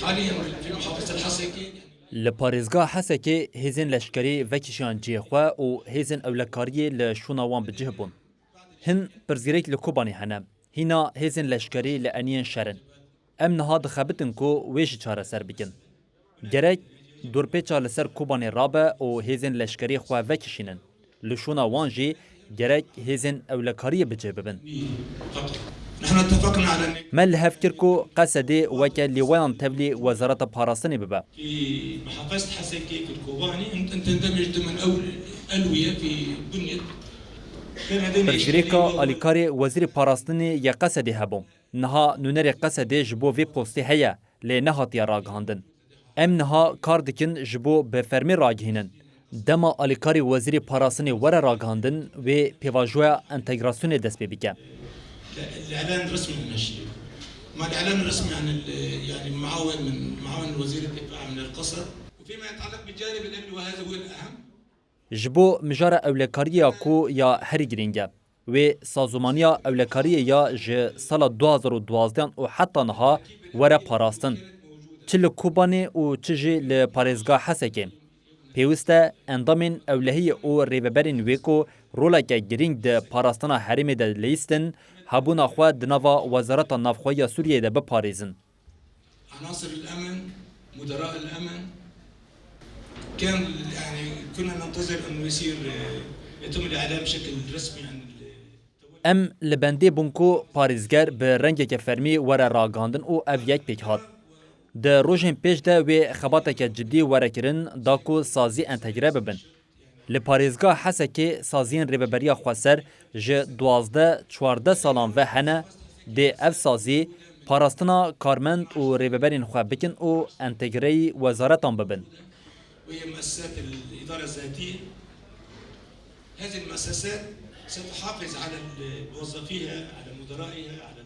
حاليا في محافظة الحسكة. لپارێزگا حەسەکێ هێزن لەشکری vekişiyan cêxwe û hêzên ewlekariyê li şûna wan bi cih bûn. Hin pirzgirêk li Kobanê hene, hîna hêzên leşkerî li eniyên şerin. Em niha dixebitin ku wê jî çareser bikin. Gerek dorpêça li ser Kobanê rabe û hêzên leşkerî xwe vekişînin. Li şûna wan jî gerek hêzên ewlekariyê bi cih bibin. Me li hev kir ku Qesedê weke lêwayan tevlî Wezareta Parastinê bibe. في محافظة حسكة في الكوباني تندمج ضمن ألوية في بنية. Pirjirêka alîkarê Wezîrê Parastinê ya Qesedê hebû. Niha nûnerê Qesedê ji bo vê postê heye lê nehatiye ragihandin. Em niha kar dikin ji bo bêfermî ragihînin. Dema alîkarê Wezîrê Parastinê were ragihandin wê pêvajoya entegrasyonê dest pê bike. الإعلان الرسمي من الشيء. ما الإعلان الرسمي عن يعني معاون وزير الدفاع من القصر، وفيما يتعلق بالجانب الأمني وهذا هو الأهم. Ji bo mijara ewlekariya ku ya herî girîng e. Wê sazomaniya ewlekariye ya ji sala 2012 û heta niha were parastin. Çi li Kobanê û çi jî li parêzga Hesekê. Pêwîst e endamên ewlehiyê û rêveberên wê ku roleke girîng di parastina herêmê de lîstin, hebûna xwe di nava Wezareta Navxweya Sûriyeyê de biparêzin. عناصر الأمن، مدراء الأمن كان يعني كنا ننتظر أنه يصير يتم الإعلان بشكل رسمي عن Em li bendê bûn ku parêzger bi rengeke fermî were ragandin û ev yek pêk hat. Di rojên pêş de wê xebateke cidî were kirin da ku sazî entegre bibin. Li parêzga Hesekê saziyên rêveberiya Xweser ji 12-14 salan ve hene dê ev sazî parastina karmend û rêveberên xwe bikin û entegreyî wezaretan bibin. وهي مؤسسات الإدارة الذاتية. هذه المؤسسات ستحافظ على موظفيها، على مدرائها، على